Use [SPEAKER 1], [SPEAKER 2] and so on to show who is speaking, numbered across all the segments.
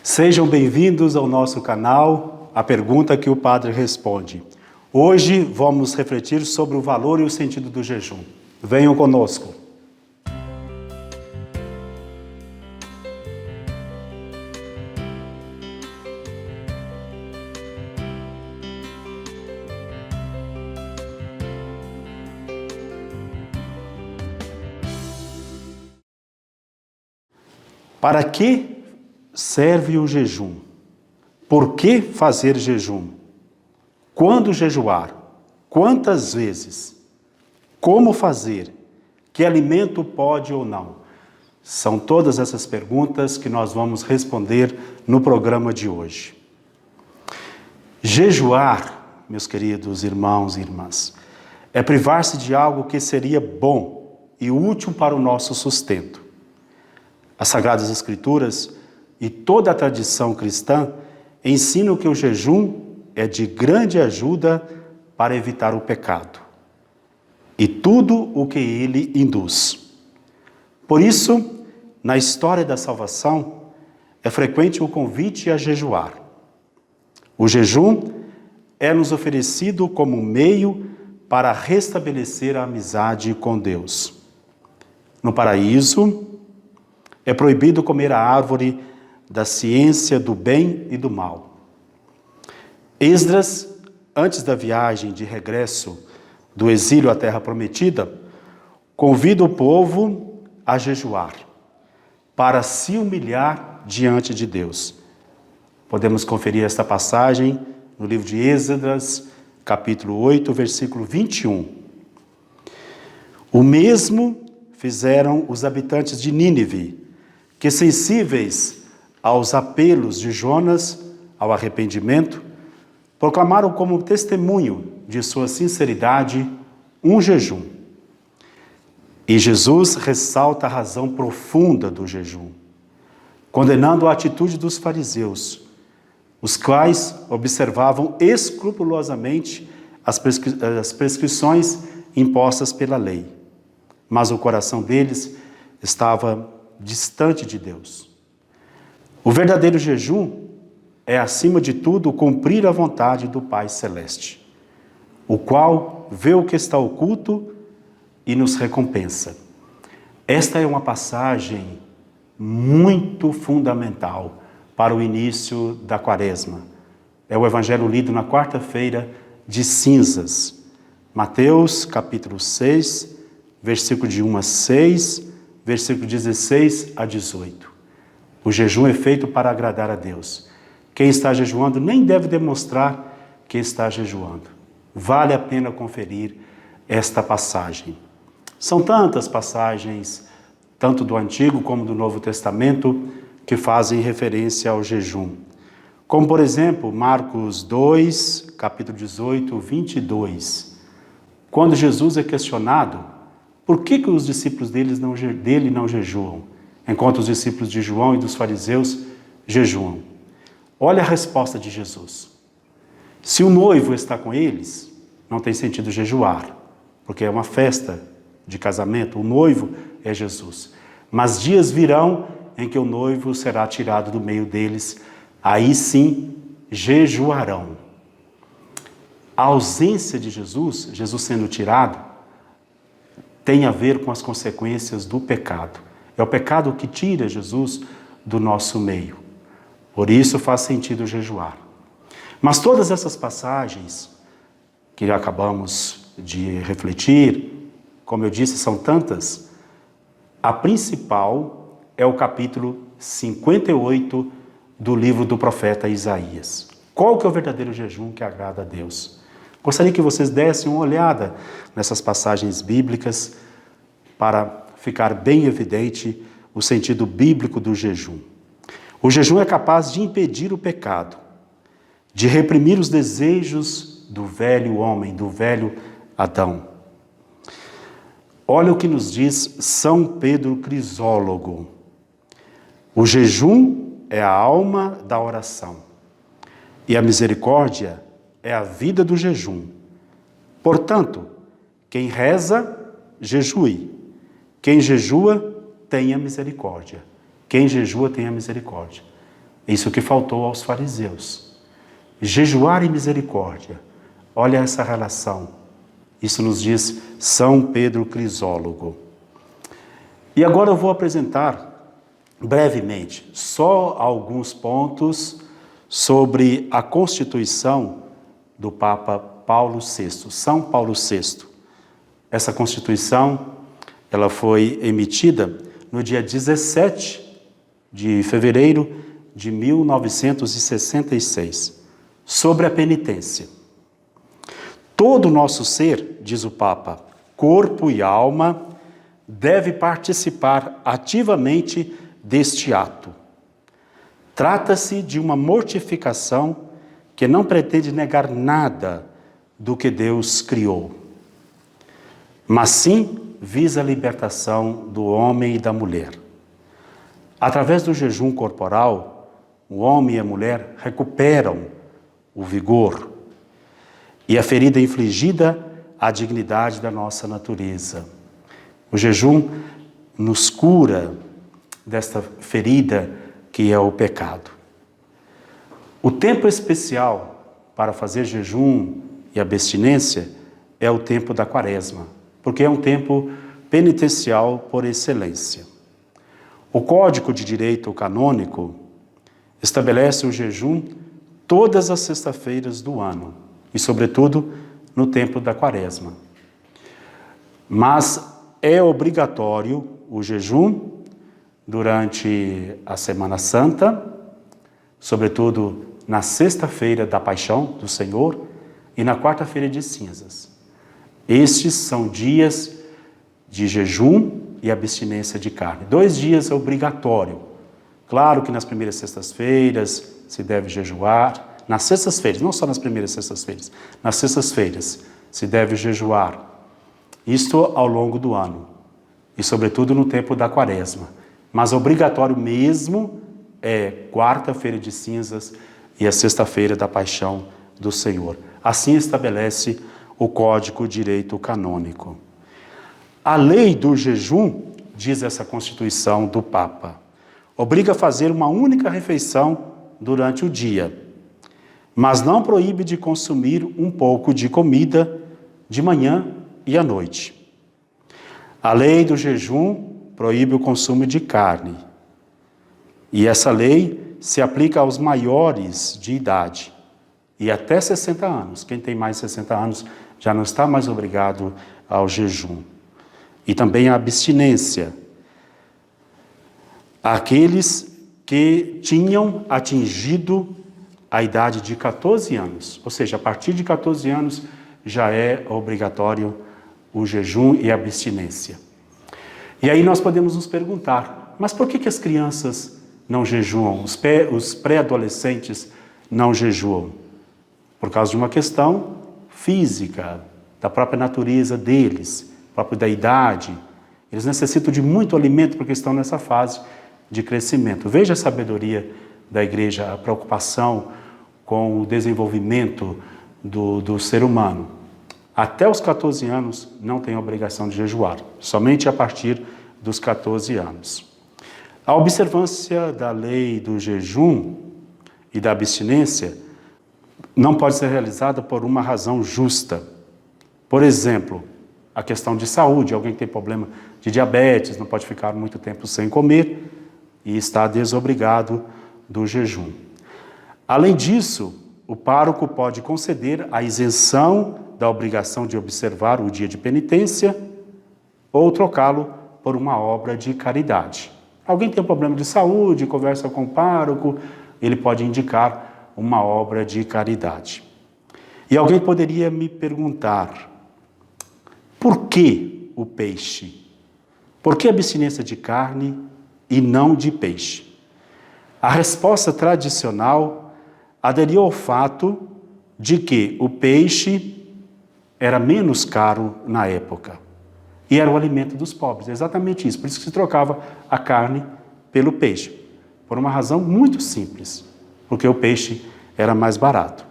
[SPEAKER 1] Sejam bem-vindos ao nosso canal, A Pergunta que o Padre Responde. Hoje vamos refletir sobre o valor e o sentido do jejum. Venham conosco. Para que serve o jejum? Por que fazer jejum? Quando jejuar? Quantas vezes? Como fazer? Que alimento pode ou não? São todas essas perguntas que nós vamos responder no programa de hoje. Jejuar, meus queridos irmãos e irmãs, é privar-se de algo que seria bom e útil para o nosso sustento. As Sagradas Escrituras e toda a tradição cristã ensinam que o jejum é de grande ajuda para evitar o pecado e tudo o que ele induz. Por isso, na história da salvação, é frequente o convite a jejuar. O jejum é nos oferecido como meio para restabelecer a amizade com Deus. No paraíso, é proibido comer a árvore da ciência do bem e do mal. Esdras, antes da viagem de regresso do exílio à Terra Prometida, convida o povo a jejuar, para se humilhar diante de Deus. Podemos conferir esta passagem no livro de Esdras, capítulo 8, versículo 21. O mesmo fizeram os habitantes de Nínive, que sensíveis aos apelos de Jonas ao arrependimento, proclamaram como testemunho de sua sinceridade um jejum. E Jesus ressalta a razão profunda do jejum, condenando a atitude dos fariseus, os quais observavam escrupulosamente as prescrições impostas pela lei, mas o coração deles estava distante de Deus. O verdadeiro jejum é, acima de tudo, cumprir a vontade do Pai Celeste, o qual vê o que está oculto e nos recompensa. Esta é uma passagem muito fundamental para o início da Quaresma. É o evangelho lido na quarta-feira de cinzas. Mateus, capítulo 6, versículo de 1 a 6, versículo 16 a 18. O jejum é feito para agradar a Deus. Quem está jejuando nem deve demonstrar que está jejuando. Vale a pena conferir esta passagem. São tantas passagens, tanto do Antigo como do Novo Testamento, que fazem referência ao jejum. Como, por exemplo, Marcos 2, capítulo 18, 22. Quando Jesus é questionado, por que os discípulos dele não jejuam, enquanto os discípulos de João e dos fariseus jejuam? Olha a resposta de Jesus. Se o noivo está com eles, não tem sentido jejuar, porque é uma festa de casamento, o noivo é Jesus. Mas dias virão em que o noivo será tirado do meio deles, aí sim jejuarão. A ausência de Jesus, Jesus sendo tirado, tem a ver com as consequências do pecado. É o pecado que tira Jesus do nosso meio. Por isso faz sentido jejuar. Mas todas essas passagens que acabamos de refletir, como eu disse, são tantas, a principal é o capítulo 58 do livro do profeta Isaías. Qual que é o verdadeiro jejum que agrada a Deus? Gostaria que vocês dessem uma olhada nessas passagens bíblicas para ficar bem evidente o sentido bíblico do jejum. O jejum é capaz de impedir o pecado, de reprimir os desejos do velho homem, do velho Adão. Olha o que nos diz São Pedro Crisólogo. O jejum é a alma da oração e a misericórdia é a vida do jejum. Portanto, quem reza, jejue. Quem jejua, tenha misericórdia. Quem jejua, tenha misericórdia. Isso que faltou aos fariseus. Jejuar e misericórdia. Olha essa relação. Isso nos diz São Pedro Crisólogo. E agora eu vou apresentar brevemente só alguns pontos sobre a Constituição do Papa Paulo VI, São Paulo VI. Essa Constituição, ela foi emitida no dia 17 de fevereiro de 1966, sobre a penitência. Todo o nosso ser, diz o Papa, corpo e alma, deve participar ativamente deste ato. Trata-se de uma mortificação que não pretende negar nada do que Deus criou, mas sim visa a libertação do homem e da mulher. Através do jejum corporal, o homem e a mulher recuperam o vigor e a ferida infligida à dignidade da nossa natureza. O jejum nos cura desta ferida que é o pecado. O tempo especial para fazer jejum e abstinência é o tempo da Quaresma, porque é um tempo penitencial por excelência. O Código de Direito Canônico estabelece o jejum todas as sextas-feiras do ano, e sobretudo no tempo da Quaresma. Mas é obrigatório o jejum durante a Semana Santa, sobretudo na sexta-feira da Paixão do Senhor e na quarta-feira de cinzas. Estes são dias de jejum e abstinência de carne. 2 dias é obrigatório. Claro que nas primeiras sextas-feiras se deve jejuar. Nas sextas-feiras, não só nas primeiras sextas-feiras. Nas sextas-feiras se deve jejuar. Isto ao longo do ano. E sobretudo no tempo da Quaresma. Mas obrigatório mesmo é quarta-feira de cinzas e a sexta-feira da Paixão do Senhor. Assim estabelece o Código de Direito Canônico. A lei do jejum, diz essa Constituição do Papa, obriga a fazer uma única refeição durante o dia, mas não proíbe de consumir um pouco de comida de manhã e à noite. A lei do jejum proíbe o consumo de carne, e essa lei se aplica aos maiores de idade e até 60 anos. Quem tem mais de 60 anos já não está mais obrigado ao jejum. E também a abstinência. Aqueles que tinham atingido a idade de 14 anos, ou seja, a partir de 14 anos já é obrigatório o jejum e a abstinência. E aí nós podemos nos perguntar, mas por que as crianças não jejuam, os pré-adolescentes não jejuam? Por causa de uma questão física, da própria natureza deles, próprio da idade. Eles necessitam de muito alimento porque estão nessa fase de crescimento. Veja a sabedoria da igreja, a preocupação com o desenvolvimento do ser humano. Até os 14 anos não tem obrigação de jejuar, somente a partir dos 14 anos. A observância da lei do jejum e da abstinência não pode ser realizada por uma razão justa. Por exemplo, a questão de saúde, alguém que tem problema de diabetes, não pode ficar muito tempo sem comer e está desobrigado do jejum. Além disso, o pároco pode conceder a isenção da obrigação de observar o dia de penitência ou trocá-lo por uma obra de caridade. Alguém tem um problema de saúde, conversa com o pároco, ele pode indicar uma obra de caridade. E alguém poderia me perguntar, por que o peixe? Por que abstinência de carne e não de peixe? A resposta tradicional aderiu ao fato de que o peixe era menos caro na época e era o alimento dos pobres. É exatamente isso, por isso que se trocava a carne pelo peixe, por uma razão muito simples, porque o peixe era mais barato.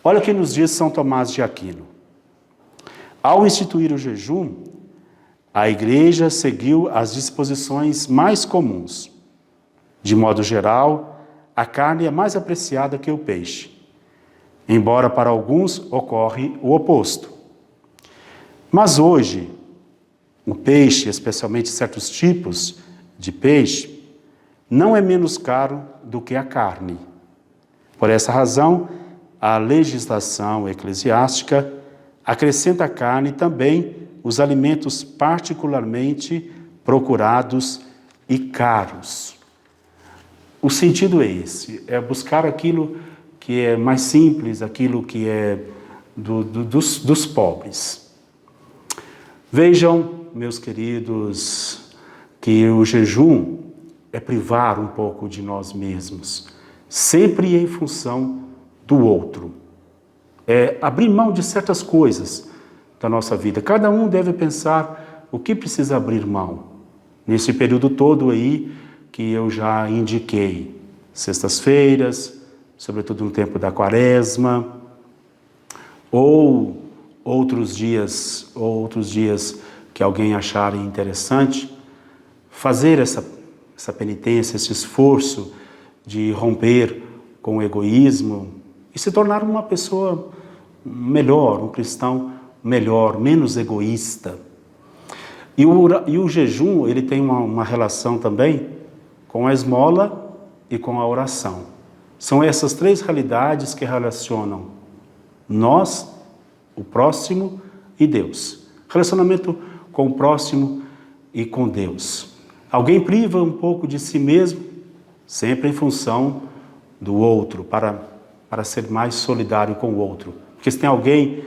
[SPEAKER 1] Olha o que nos diz São Tomás de Aquino. Ao instituir o jejum, a Igreja seguiu as disposições mais comuns. De modo geral, a carne é mais apreciada que o peixe, embora para alguns ocorre o oposto. Mas hoje, o peixe, especialmente certos tipos de peixe, não é menos caro do que a carne. Por essa razão, a legislação eclesiástica acrescenta à carne também os alimentos particularmente procurados e caros. O sentido é esse, é buscar aquilo que é mais simples, aquilo que é dos pobres. Vejam, meus queridos, que o jejum é privar um pouco de nós mesmos, sempre em função do outro. É abrir mão de certas coisas da nossa vida. Cada um deve pensar o que precisa abrir mão. Nesse período todo aí que eu já indiquei, sextas-feiras, sobretudo no tempo da quaresma, ou outros dias que alguém achar interessante, fazer essa penitência, esse esforço de romper com o egoísmo e se tornar uma pessoa melhor, um cristão melhor, menos egoísta. E o jejum, ele tem uma relação também com a esmola e com a oração. São essas três realidades que relacionam nós, o próximo e Deus. Relacionamento com o próximo e com Deus. Alguém priva um pouco de si mesmo, sempre em função do outro, para ser mais solidário com o outro. Porque se tem alguém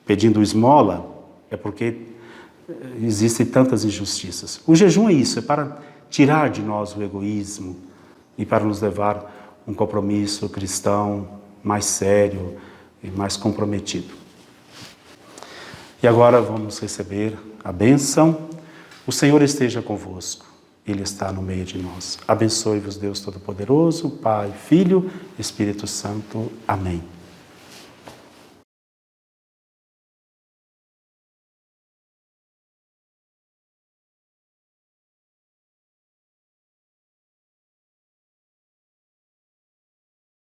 [SPEAKER 1] pedindo esmola, é porque existem tantas injustiças. O jejum é isso, é para tirar de nós o egoísmo e para nos levar a um compromisso cristão mais sério e mais comprometido. E agora vamos receber a bênção. O Senhor esteja convosco. Ele está no meio de nós. Abençoe-vos Deus Todo-Poderoso, Pai, Filho, Espírito Santo. Amém.